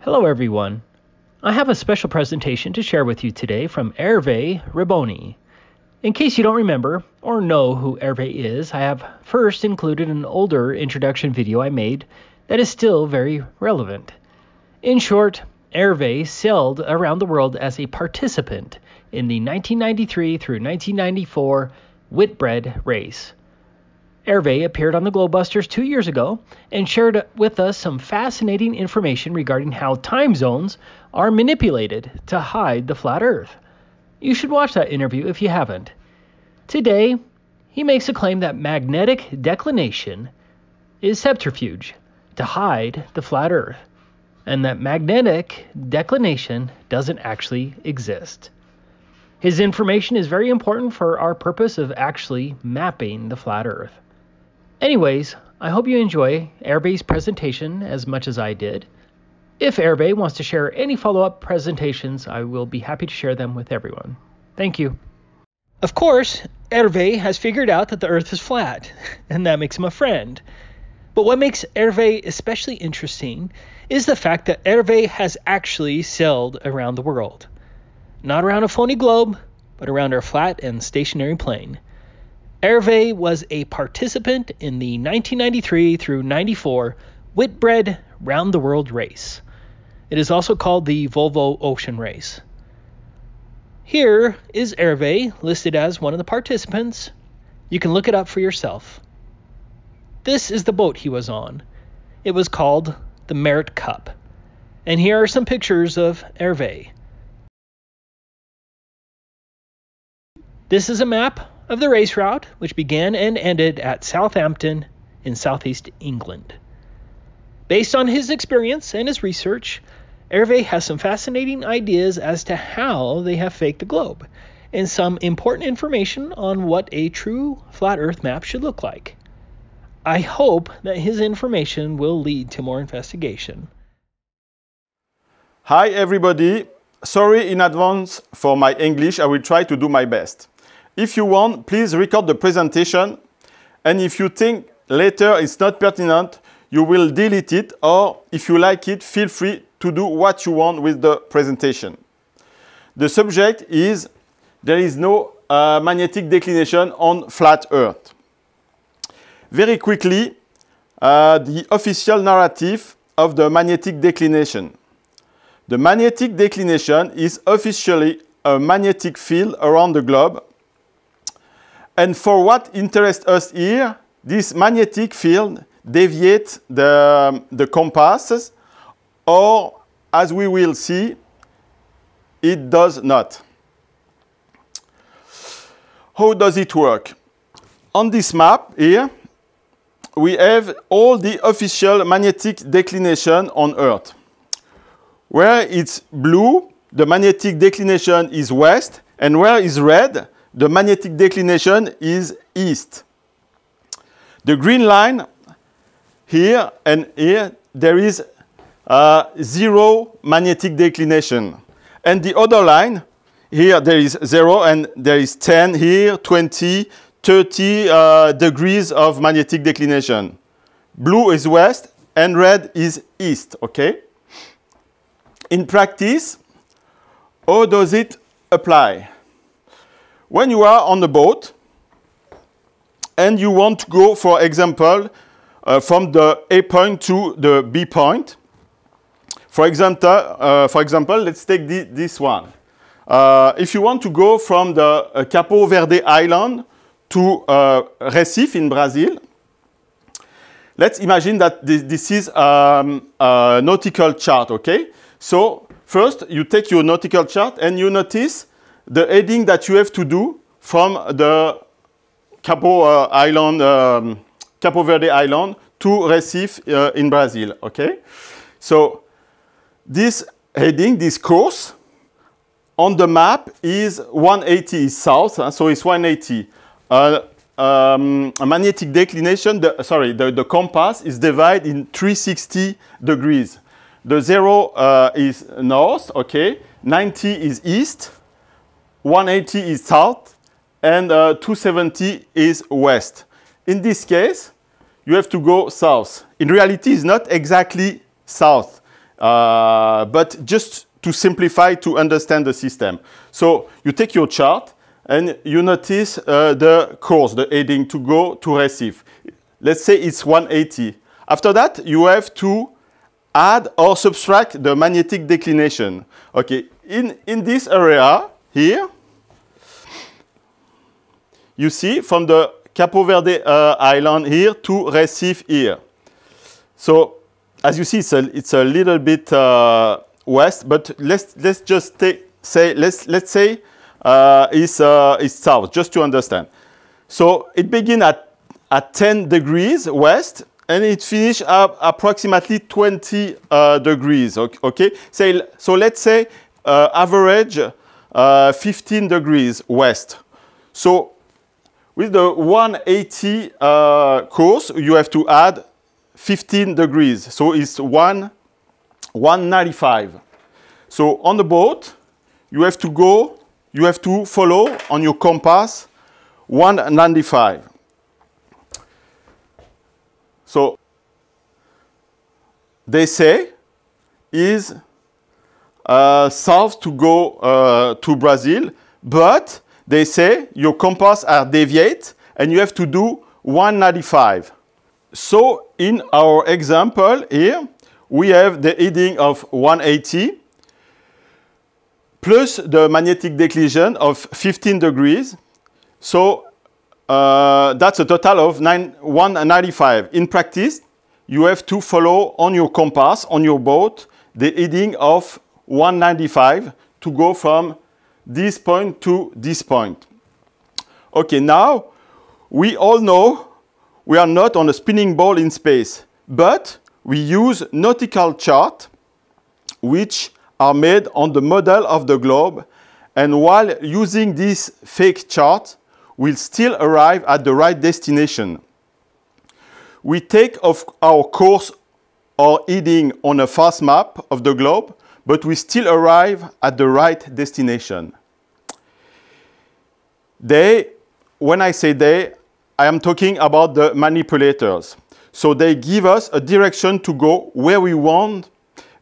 Hello everyone. I have a special presentation to share with you today from Hervé Riboni. In case you don't remember or know who Hervé is, I have first included an older introduction video I made that is still very relevant. In short, Hervé sailed around the world as a participant in the 1993 through 1994 Whitbread race. Hervé appeared on the Globebusters 2 years ago and shared with us some fascinating information regarding how time zones are manipulated to hide the flat Earth. You should watch that interview if you haven't. Today, he makes a claim that magnetic declination is subterfuge to hide the flat Earth, and that magnetic declination doesn't actually exist. His information is very important for our purpose of actually mapping the flat Earth. Anyways, I hope you enjoy Hervé's presentation as much as I did. If Hervé wants to share any follow-up presentations, I will be happy to share them with everyone. Thank you. Of course, Hervé has figured out that the Earth is flat, and that makes him a friend. But what makes Hervé especially interesting is the fact that Hervé has actually sailed around the world. Not around a phony globe, but around our flat and stationary plane. Hervé was a participant in the 1993 through 94 Whitbread Round the World race. It is also called the Volvo Ocean Race. Here is Hervé listed as one of the participants. You can look it up for yourself. This is the boat he was on. It was called the Merit Cup. And here are some pictures of Hervé. This is a map of the race route, which began and ended at Southampton in southeast England. Based on his experience and his research, Hervé has some fascinating ideas as to how they have faked the globe, and some important information on what a true flat Earth map should look like. I hope that his information will lead to more investigation. Hi everybody, sorry in advance for my English, I will try to do my best. If you want, please record the presentation, and if you think later it's not pertinent, you will delete it, or if you like it, feel free to do what you want with the presentation. The subject is, there is no magnetic declination on flat Earth. Very quickly, the official narrative of the magnetic declination. The magnetic declination is officially a magnetic field around the globe. And for what interests us here, this magnetic field deviates the compasses, or as we will see, it does not. How does it work? On this map here, we have all the official magnetic declination on Earth. Where it's blue, the magnetic declination is west, and where is red, the magnetic declination is east. The green line here and here, there is zero magnetic declination. And the other line, here there is 0 and there is 10 here, 20, 30 degrees of magnetic declination. Blue is west and red is east, okay? In practice, how does it apply? When you are on the boat and you want to go, for example, from the A point to the B point, for example, let's take this one. If you want to go from the Capo Verde Island to Recife in Brazil, let's imagine that this is a nautical chart, okay? So first you take your nautical chart and you notice the heading that you have to do from the Capo Verde Island to Recife in Brazil, okay? So this heading, this course, on the map is 180 is south, so it's 180. A magnetic declination, the compass is divided in 360 degrees. The 0 is north, okay? 90 is east. 180 is south, and 270 is west. In this case, you have to go south. In reality, it's not exactly south. but just to simplify to understand the system. So you take your chart and you notice the course, the heading to go to Recife. Let's say it's 180. After that, you have to add or subtract the magnetic declination. Okay, in this area here, you see from the Capo Verde island here to Recife here. So as you see, it's a little bit west, but let's just say it's south, just to understand. So it begins at 10 degrees west, and it finishes at approximately 20 degrees. Okay, so let's say average 15 degrees west. So with the 180 course, you have to add 15 degrees. So it's 195. So on the boat, you have to follow on your compass 195. So they say is south to go to Brazil, but they say your compass are deviate and you have to do 195. So in our example here, we have the heading of 180 plus the magnetic declination of 15 degrees. So that's a total of 195. In practice, you have to follow on your compass, on your boat, the heading of 195 to go from this point to this point. Okay, now we all know we are not on a spinning ball in space, but we use nautical charts which are made on the model of the globe, and while using this fake chart, we'll still arrive at the right destination. We take off our course or heading on a fast map of the globe, but we still arrive at the right destination. When I say they, I am talking about the manipulators. So they give us a direction to go where we want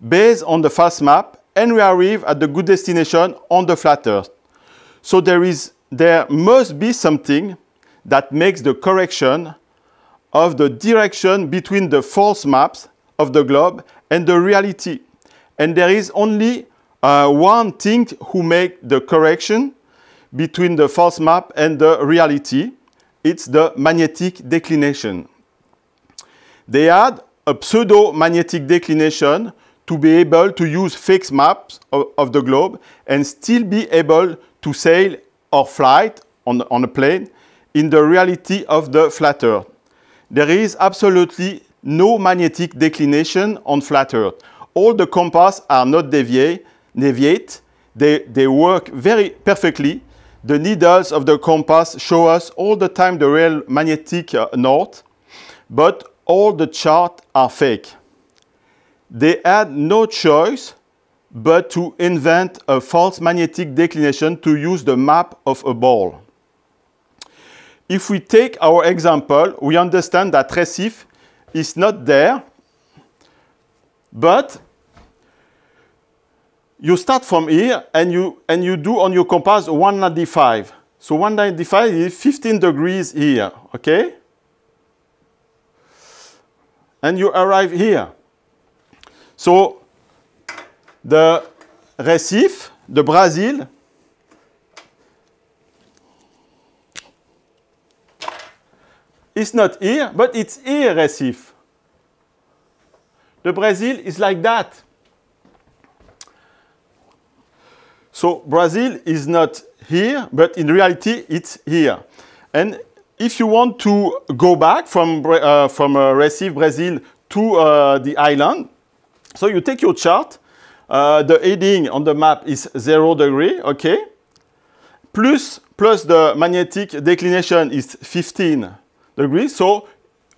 based on the fast map, and we arrive at the good destination on the flat Earth. So there must be something that makes the correction of the direction between the false maps of the globe and the reality. And there is only one thing who makes the correction between the false map and the reality. It's the magnetic declination. They add a pseudo-magnetic declination to be able to use fake maps of the globe and still be able to sail or fly on a plane in the reality of the flat Earth. There is absolutely no magnetic declination on flat Earth. All the compass are not deviate. They work very perfectly. The needles of the compass show us all the time the real magnetic north, but all the charts are fake. They had no choice but to invent a false magnetic declination to use the map of a ball. If we take our example, we understand that Recife is not there, but you start from here and you do on your compass 195. So 195 is 15 degrees here, okay? And you arrive here. So the Recife, the Brazil, is not here, but it's here, Recife. The Brazil is like that. So Brazil is not here, but in reality, it's here. And if you want to go back from Recife, Brazil, to the island, so you take your chart. The heading on the map is 0 degree, okay? Plus the magnetic declination is 15 degrees. So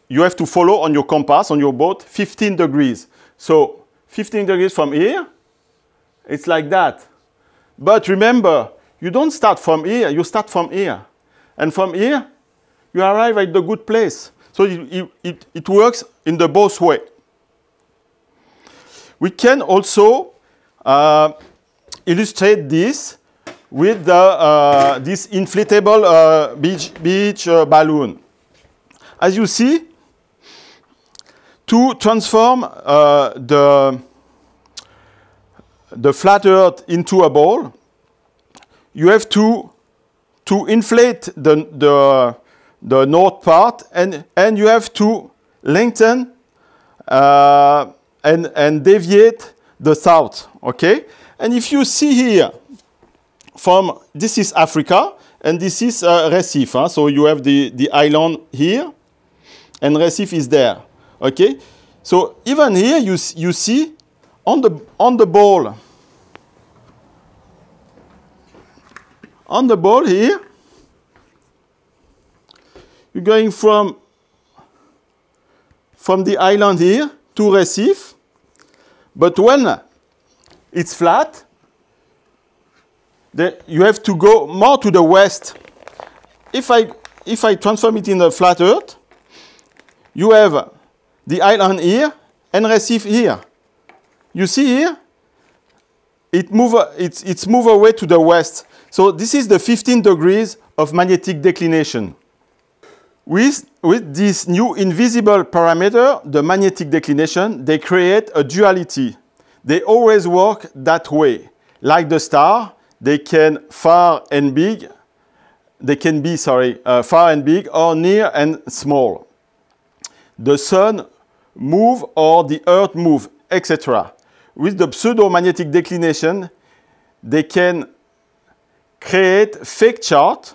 you have to follow on your compass, on your boat, 15 degrees. So 15 degrees from here, it's like that. But remember, you don't start from here, you start from here. And from here, you arrive at the good place. So it works in the both way. We can also illustrate this with this inflatable beach balloon. As you see, to transform the flat Earth into a ball, you have to inflate the north part, and you have to lengthen and deviate the south. Okay, and if you see here, this is Africa and this is Recife. Huh? So you have the island here, and Recife is there. Okay, so even here you see on the ball. On the ball here, you're going from the island here to Recife, but when it's flat, you have to go more to the west. If I transform it in a flat Earth, you have the island here and Recife here. You see here, it's moved away to the west. So this is the 15 degrees of magnetic declination. With this new invisible parameter, the magnetic declination, they create a duality. They always work that way. Like the star, they can far and big. They can be, far and big, or near and small. The sun move or the earth move, etc. With the pseudo-magnetic declination, they can create fake chart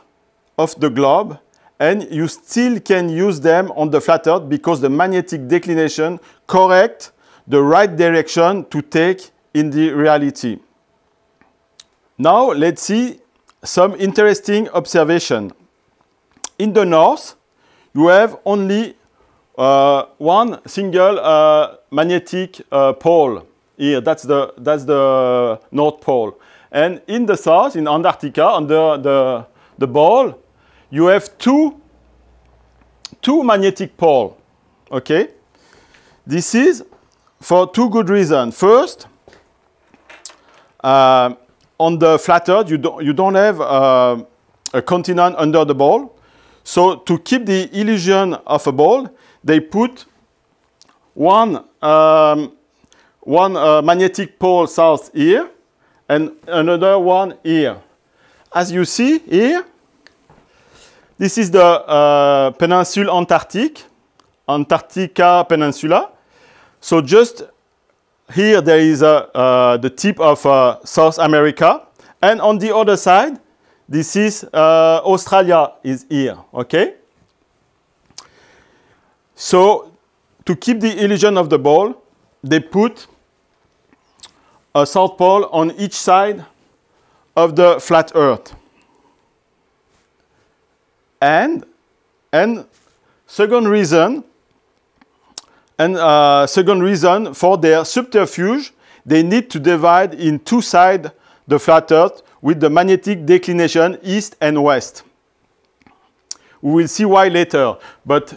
of the globe, and you still can use them on the flat Earth because the magnetic declination correct the right direction to take in the reality. Now let's see some interesting observation. In the north, you have only one single magnetic pole here. That's the North Pole. And in the south, in Antarctica, under the ball, you have two magnetic poles. Okay, this is for two good reasons. First, on the flat Earth, you don't have a continent under the ball. So to keep the illusion of a ball, they put one magnetic pole south here, and another one here. As you see here, this is the Peninsula Antarctica Peninsula. So just here there is the tip of South America, and on the other side, this is Australia is here. Okay. So to keep the illusion of the ball, they put a South Pole on each side of the flat Earth. And second reason for their subterfuge, they need to divide in two sides the flat Earth with the magnetic declination east and west. We will see why later, but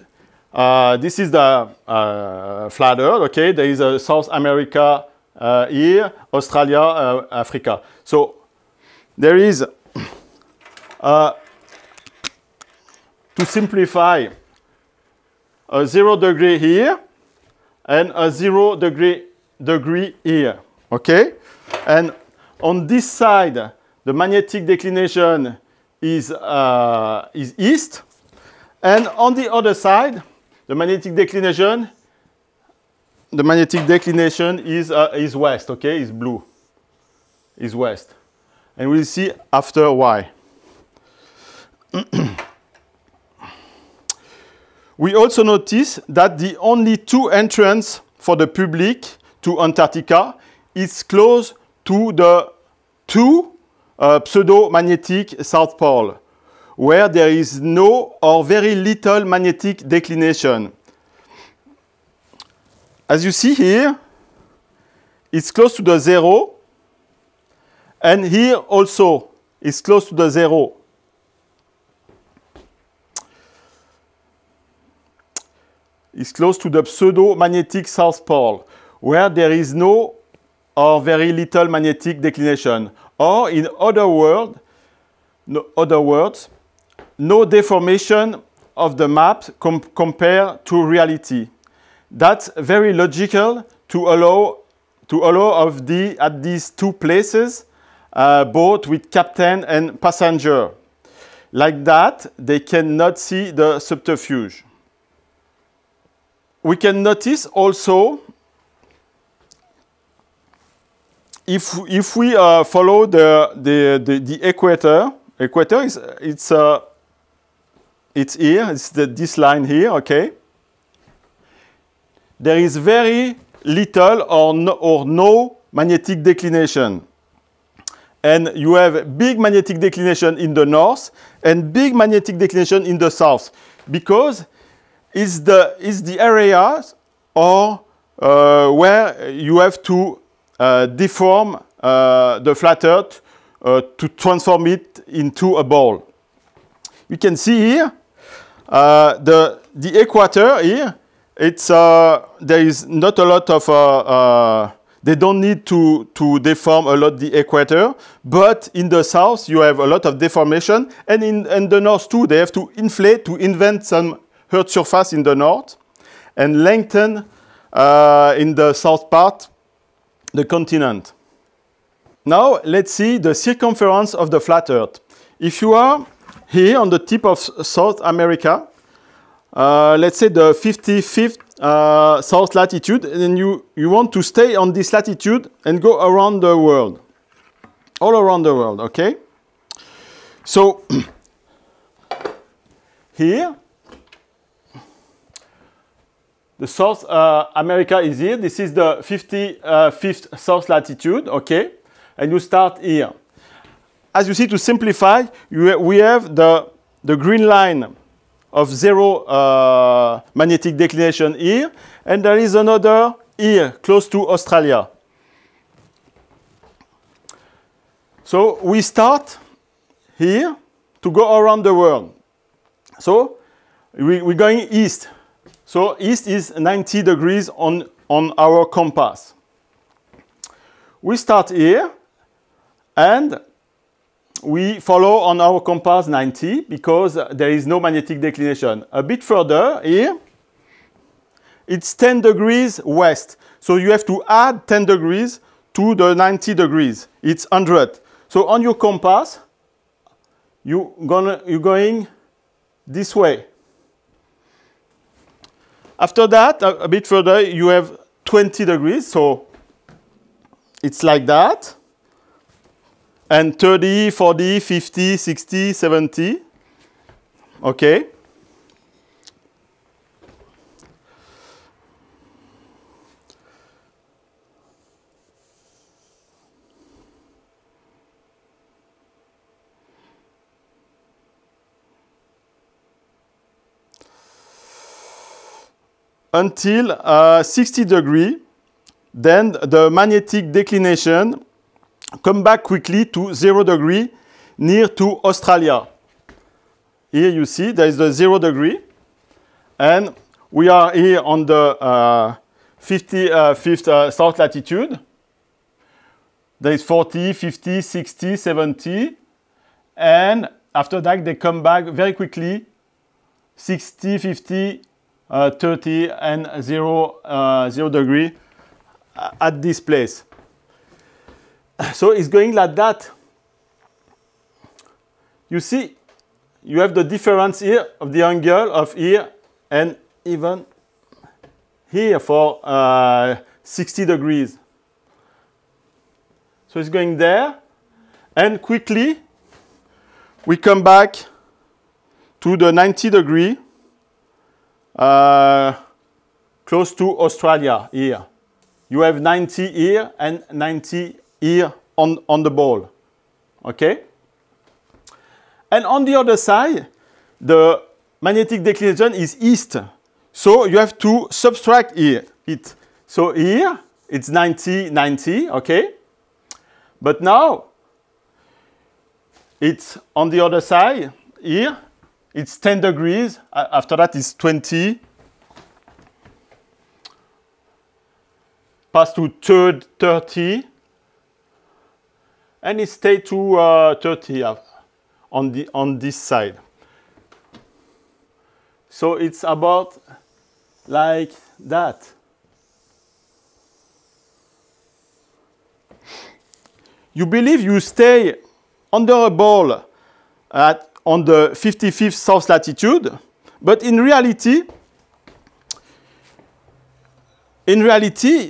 this is the flat Earth. Okay, there is a South America here, Australia, Africa. So there is, to simplify, a 0 degree here and a 0 degree here. Okay, and on this side, the magnetic declination is east, and on the other side, the magnetic declination is west. Okay, is blue, is west, and we'll see after why. We also notice that the only two entrances for the public to Antarctica is close to the two pseudo-magnetic South Pole, where there is no or very little magnetic declination. As you see here, it's close to the 0, and here also it's close to the 0. It's close to the pseudo-magnetic South Pole. where there is no or very little magnetic declination. Or in other words, no deformation of the map compared to reality. That's very logical to allow at these two places, both with captain and passenger. Like that, they cannot see the subterfuge. We can notice also, if we follow the equator is it's here. It's this line here. Okay. There is very little or no magnetic declination. And you have big magnetic declination in the north and big magnetic declination in the south, because it's the areas where you have to deform the flat Earth to transform it into a ball. You can see here the equator here. There is not a lot of they don't need to deform a lot the equator, but in the south you have a lot of deformation, and in the north too they have to inflate to invent some Earth surface in the north and lengthen in the south part the continent. Now let's see the circumference of the flat Earth. If you are here on the tip of South America, let's say the 55th south latitude, and you want to stay on this latitude and go around the world, all around the world, okay? So here, the South America is here. This is the 55th south latitude, okay? And you start here. As you see, to simplify, we have the green line of zero magnetic declination here, and there is another here, close to Australia. So we start here to go around the world. So we're going east. So east is 90 degrees on our compass. We start here, and we follow on our compass 90 because there is no magnetic declination. A bit further here, it's 10 degrees west. So you have to add 10 degrees to the 90 degrees. It's 100. So on your compass, you're going this way. After that, a bit further, you have 20 degrees. So it's like that. And 30, 40, 50, 60, 70. Okay. Until 60 degrees, then the magnetic declination come back quickly to 0 degree near to Australia. Here you see there is the 0 degree, and we are here on the 55th south latitude. There is 40, 50, 60, 70, and after that they come back very quickly, 60, 50, 30 and 0 degree at this place. So it's going like that. You see, you have the difference here of the angle of here and even here for 60 degrees. So it's going there, and quickly we come back to the 90 degree close to Australia here. You have 90 here and 90 here on the ball, okay? And on the other side, the magnetic declination is east. So you have to subtract here it. So here, it's 90, 90, okay? But now, it's on the other side, here, it's 10 degrees. After that, it's 20. pass to 30, and it stays to 30 on this side. So it's about like that. You believe you stay under a ball on the 55th south latitude, but in reality,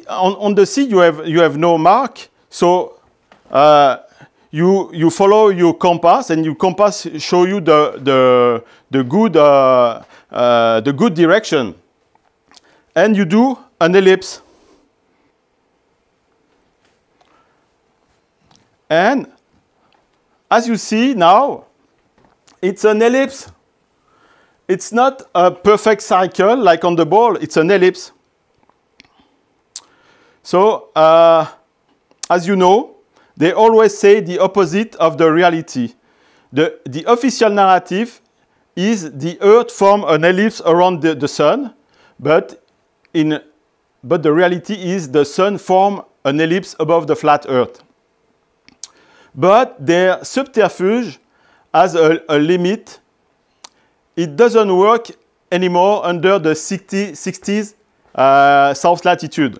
on the sea you have no mark. So you follow your compass, and your compass show you the good direction, and you do an ellipse. And as you see now, it's an ellipse. It's not a perfect cycle like on the ball, it's an ellipse. So, as you know, they always say the opposite of the reality. The official narrative is the Earth forms an ellipse around the Sun, but the reality is the Sun forms an ellipse above the flat Earth. But their subterfuge has a limit. It doesn't work anymore under the 60s south latitude.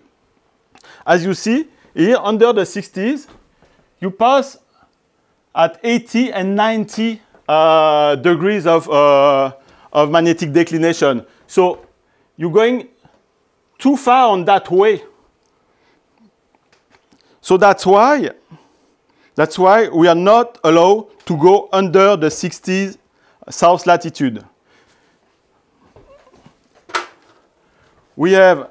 As you see, here under the 60s, you pass at 80 and 90 degrees of magnetic declination. So you're going too far on that way. So that's why we are not allowed to go under the 60s south latitude. We have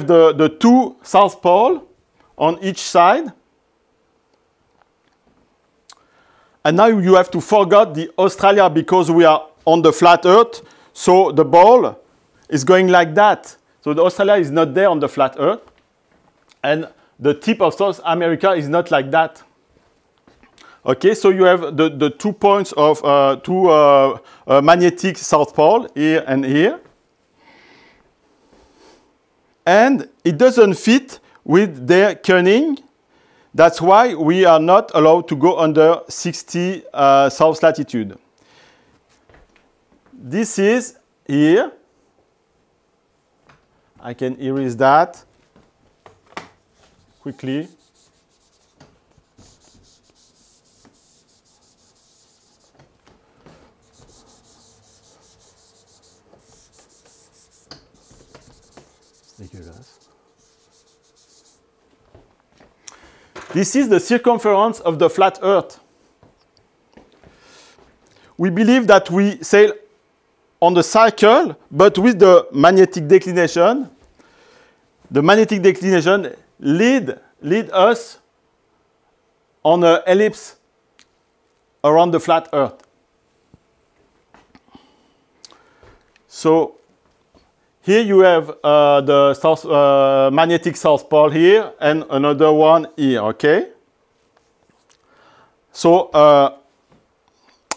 the two south poles on each side. And now you have to forget the Australia because we are on the flat Earth. So the ball is going like that. So the Australia is not there on the flat Earth. And the tip of South America is not like that. Okay, so you have the 2 points of magnetic south pole, here and here. And it doesn't fit with their kerning. That's why we are not allowed to go under 60 south latitude. This is here. I can erase that quickly. This is the circumference of the flat Earth. We believe that we sail on the cycle, but with the magnetic declination. The magnetic declination lead us on an ellipse around the flat Earth. So here you have the magnetic south pole here and another one here, okay? So,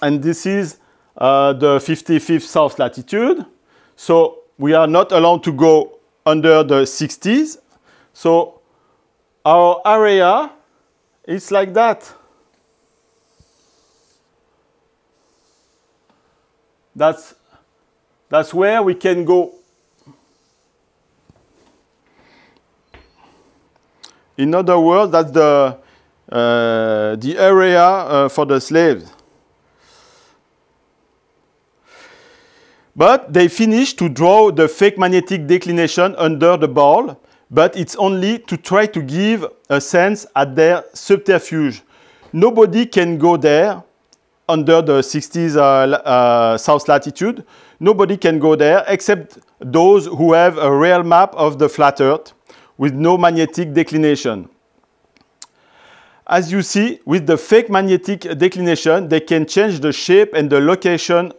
and this is the 55th south latitude. So we are not allowed to go under the 60s. So our area is like that. That's where we can go. In other words, that's the area for the slaves. But they finished to draw the fake magnetic declination under the ball, but it's only to try to give a sense at their subterfuge. Nobody can go there under the 60s south latitude. Nobody can go there except those who have a real map of the flat Earth with no magnetic declination. As you see, with the fake magnetic declination, they can change the shape and the location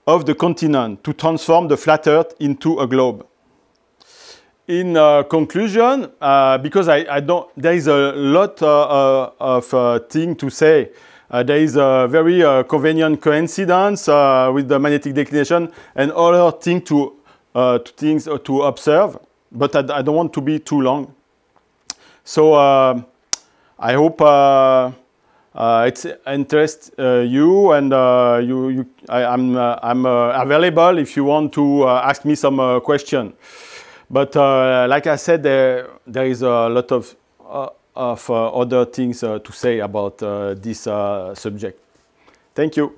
of the continent to transform the flat Earth into a globe. In conclusion, because there is a lot of things to say, There is a very convenient coincidence with the magnetic declination and other things to observe, but I don't want to be too long. So I hope it's interest you, and I'm available if you want to ask me some question. But like I said, there is a lot of other things to say about this subject. Thank you.